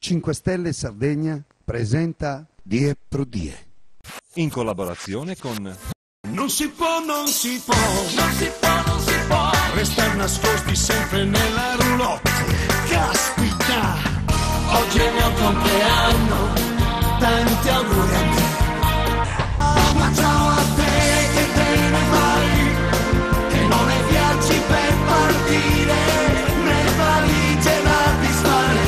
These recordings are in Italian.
5 Stelle Sardegna presenta Die Pro Die. In collaborazione con... Non si può, non si può, non si può, non si può restare nascosti sempre nella roulotte. Caspita, oggi è il mio compleanno, tanti auguri a me. Ma ciao a te che te ne vai, che non hai viaggi per partire, né valigie da disfare,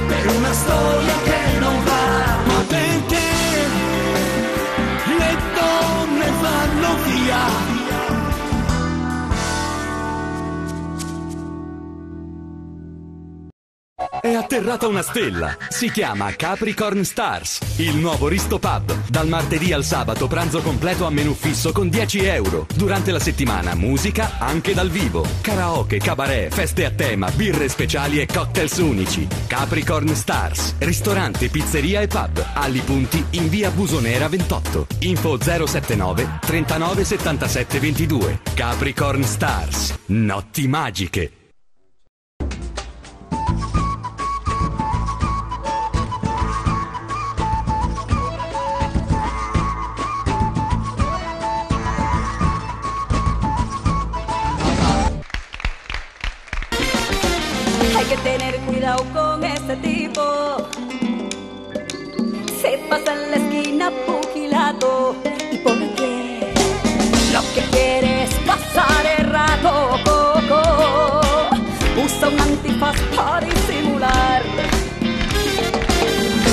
per una storia che non va. Ma perché le donne vanno via? È atterrata una stella, si chiama Capricorn Stars, il nuovo Risto Pub. Dal martedì al sabato pranzo completo a menù fisso con 10 euro. Durante la settimana musica anche dal vivo, karaoke, cabaret, feste a tema, birre speciali e cocktails unici. Capricorn Stars, ristorante, pizzeria e pub. Alli Punti in via Busonera 28. Info 079 39 77 22. Capricorn Stars, notti magiche. Hay que tener cuidado con este tipo. Se pasa en la esquina pugilato. ¿Y por qué? Lo que quiere es pasar el rato. Usa un antifaz para disimular.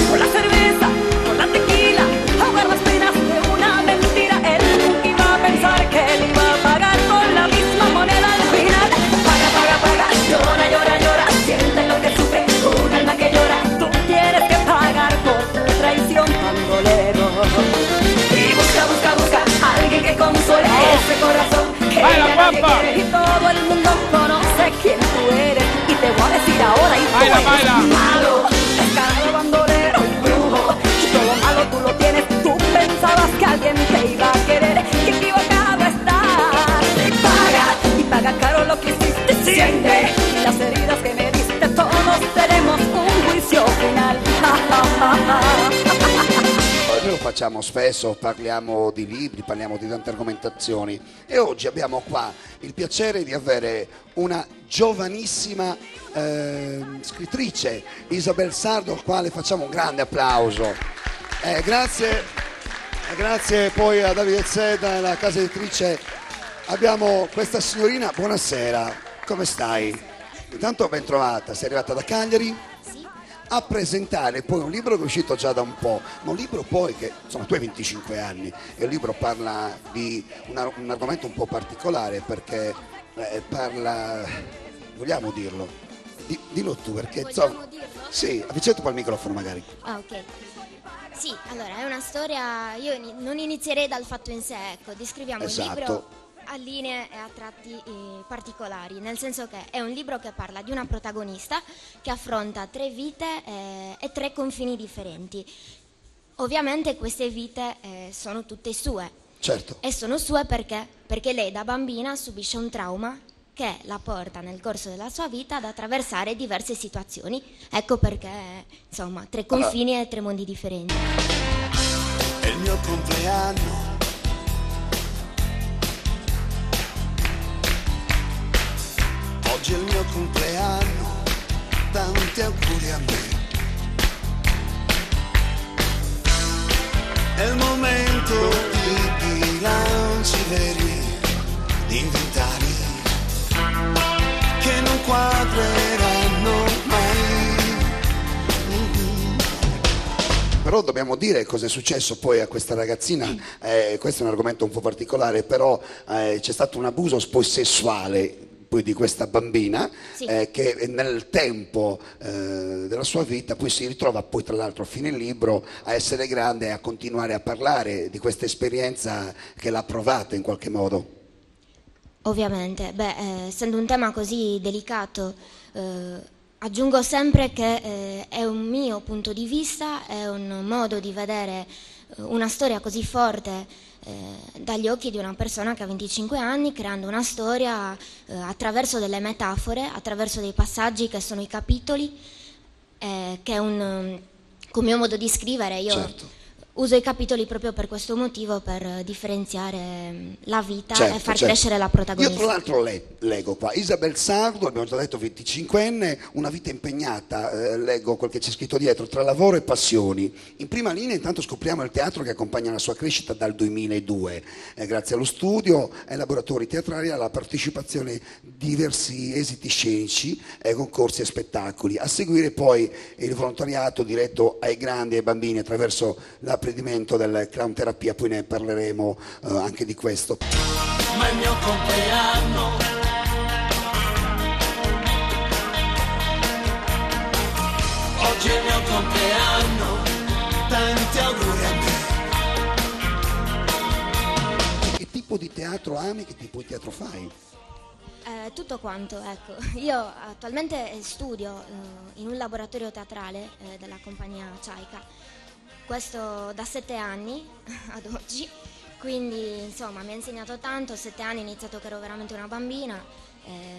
Con la cerveza, con la tequila, ahogar las penas de una mentira. Él nunca iba a pensar que él iba a pagar con la misma moneda al final. Paga, paga, paga, llora, llora, llora. Siente lo que sufre un alma que llora. Tú tienes que pagar por tu traición, bandolero. Y busca, busca, busca a alguien que console ese corazón que ya nadie quiere y todo el mundo conoce quién tú eres. Y te voy a decir ahora y tú eres malo, descarado, bandolero y brujo. Y todo malo tú lo tienes. Tú pensabas que alguien te iba a querer. Qué equivocado estás. Y paga caro lo que hiciste. Siente las heridas che mi diste, todos tenemos un juicio final. Noi lo facciamo spesso, parliamo di libri, parliamo di tante argomentazioni e oggi abbiamo qua il piacere di avere una giovanissima scrittrice, Isabel Sardo, al quale facciamo un grande applauso. Grazie poi a Davide Zedda, la casa editrice. Abbiamo questa signorina, buonasera, come stai? Intanto ben trovata, sei arrivata da Cagliari? Sì. A presentare poi un libro che è uscito già da un po', ma un libro poi che, insomma, tu hai 25 anni e il libro parla di un argomento un po' particolare perché parla, vogliamo dirlo, dillo tu perché Vogliamo dirlo? Sì, avvicina un po' al microfono magari. Ah, ok. Sì, allora è una storia, io non inizierei dal fatto in sé, ecco, descriviamo il libro a linee e a tratti particolari, nel senso che è un libro che parla di una protagonista che affronta 3 vite e 3 confini differenti. Ovviamente queste vite sono tutte sue. Certo. E sono sue perché lei da bambina subisce un trauma che la porta nel corso della sua vita ad attraversare diverse situazioni. Ecco perché, insomma, 3 confini e 3 mondi differenti. È il mio compleanno, oggi è il mio compleanno, tanti auguri a me. È il momento di bilanci veri, di inventari che non quadreranno mai. Però dobbiamo dire cosa è successo poi a questa ragazzina, questo è un argomento un po' particolare, però c'è stato un abuso poi sessuale poi di questa bambina, Sì. Che nel tempo della sua vita poi si ritrova poi tra l'altro a fine libro a essere grande e a continuare a parlare di questa esperienza che l'ha provata in qualche modo. Ovviamente, essendo un tema così delicato, aggiungo sempre che è un mio punto di vista, è un modo di vedere una storia così forte dagli occhi di una persona che ha 25 anni, creando una storia attraverso delle metafore, attraverso dei passaggi che sono i capitoli che è un mio modo di scrivere. Io certo. Uso i capitoli proprio per questo motivo, per differenziare la vita certo, e far certo. crescere la protagonista. Io tra l'altro leggo qua Isabel Sardo, abbiamo già detto 25enne, una vita impegnata, leggo quel che c'è scritto dietro, tra lavoro e passioni. In prima linea intanto scopriamo il teatro che accompagna la sua crescita dal 2002, grazie allo studio, ai laboratori teatrali, alla partecipazione di diversi esiti scenici, concorsi e spettacoli. A seguire poi il volontariato diretto ai grandi e ai bambini attraverso l'apprendimento del clown terapia, poi ne parleremo anche di questo. Ma il mio compleanno oggi è il mio compleanno, tanti auguri a me. Che tipo di teatro ami, che tipo di teatro fai? Tutto quanto, ecco. Io attualmente studio in un laboratorio teatrale della compagnia Ciaica. Questo da 7 anni ad oggi, quindi insomma mi ha insegnato tanto. 7 anni ho iniziato che ero veramente una bambina,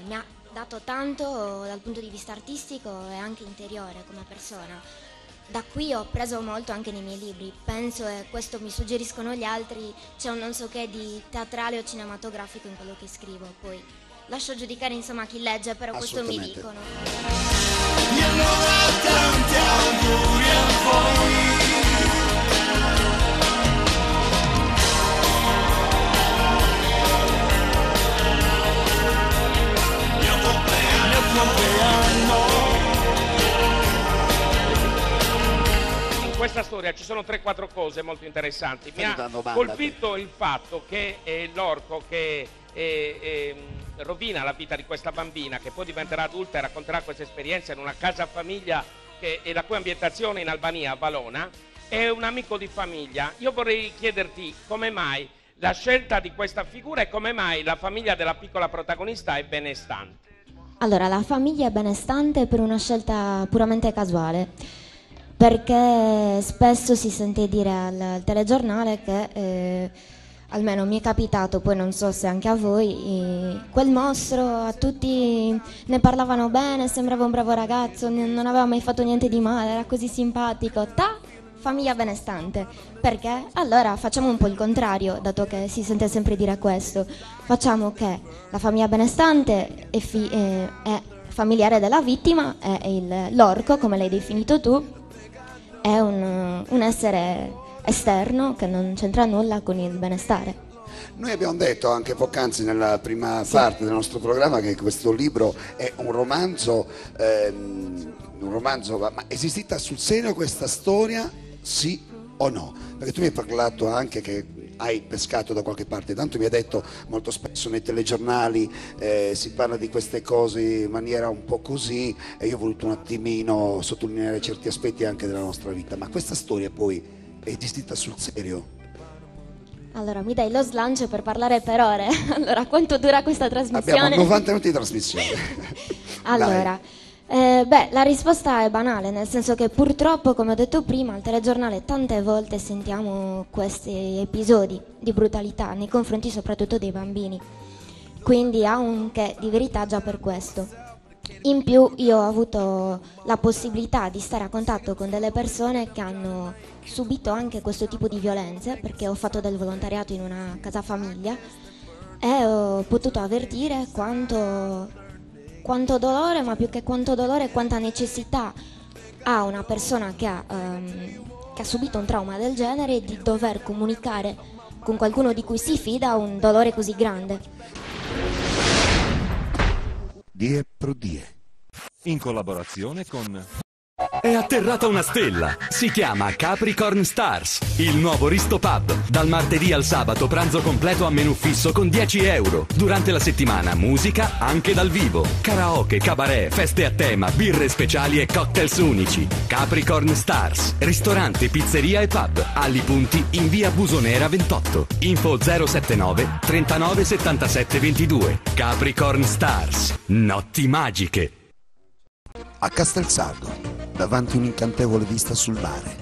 mi ha dato tanto dal punto di vista artistico e anche interiore come persona. Da qui ho preso molto anche nei miei libri, penso, e questo mi suggeriscono gli altri, c'è un non so che di teatrale o cinematografico in quello che scrivo, poi lascio giudicare insomma chi legge, però questo mi dicono. E allora tanti auguri a voi. In questa storia ci sono 3-4 cose molto interessanti. Mi ha colpito il fatto che l'orco che rovina la vita di questa bambina, che poi diventerà adulta e racconterà questa esperienza in una casa famiglia e la cui ambientazione in Albania, a Valona, è un amico di famiglia. Io vorrei chiederti come mai la scelta di questa figura e come mai la famiglia della piccola protagonista è benestante. Allora, la famiglia è benestante per una scelta puramente casuale, perché spesso si sente dire al telegiornale che, almeno mi è capitato, poi non so se anche a voi, quel mostro a tutti ne parlavano bene, sembrava un bravo ragazzo, non aveva mai fatto niente di male, era così simpatico, famiglia benestante. Perché? Allora facciamo un po' il contrario, dato che si sente sempre dire questo. Facciamo che la famiglia benestante è familiare della vittima e l'orco, come l'hai definito tu, è un essere esterno che non c'entra nulla con il benestare. Noi abbiamo detto anche poc'anzi nella prima parte del nostro programma che questo libro è un romanzo, ma è esistita sul serio questa storia, sì o no? Perché tu mi hai parlato anche che hai pescato da qualche parte, tanto mi hai detto molto spesso nei telegiornali si parla di queste cose in maniera un po' così, e io ho voluto un attimino sottolineare certi aspetti anche della nostra vita, ma questa storia poi è esistita sul serio? Allora, mi dai lo slancio per parlare per ore. Allora, quanto dura questa trasmissione? Abbiamo 90 minuti di trasmissione. Allora, la risposta è banale, nel senso che purtroppo, come ho detto prima, al telegiornale tante volte sentiamo questi episodi di brutalità nei confronti soprattutto dei bambini. Quindi ha un che di verità già per questo. In più io ho avuto la possibilità di stare a contatto con delle persone che hanno subito anche questo tipo di violenze, perché ho fatto del volontariato in una casa famiglia e ho potuto avvertire quanto dolore, ma più che quanto dolore, quanta necessità ha una persona che ha subito un trauma del genere di dover comunicare con qualcuno di cui si fida un dolore così grande. Die pro Die. In collaborazione con... È atterrata una stella, si chiama Capricorn Stars, il nuovo Risto Pub, dal martedì al sabato pranzo completo a menù fisso con 10 euro, durante la settimana musica anche dal vivo, karaoke, cabaret, feste a tema, birre speciali e cocktails unici. Capricorn Stars, ristorante, pizzeria e pub, Ali Punti in via Busonera 28, info 079 39 77 22. Capricorn Stars, notti magiche. A Castelsardo, davanti un'incantevole vista sul mare,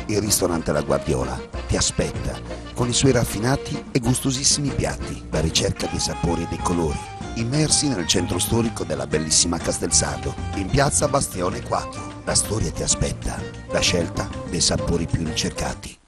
il ristorante La Guardiola ti aspetta con i suoi raffinati e gustosissimi piatti, la ricerca dei sapori e dei colori, immersi nel centro storico della bellissima Castelsardo, in piazza Bastione 4. La storia ti aspetta, la scelta dei sapori più ricercati.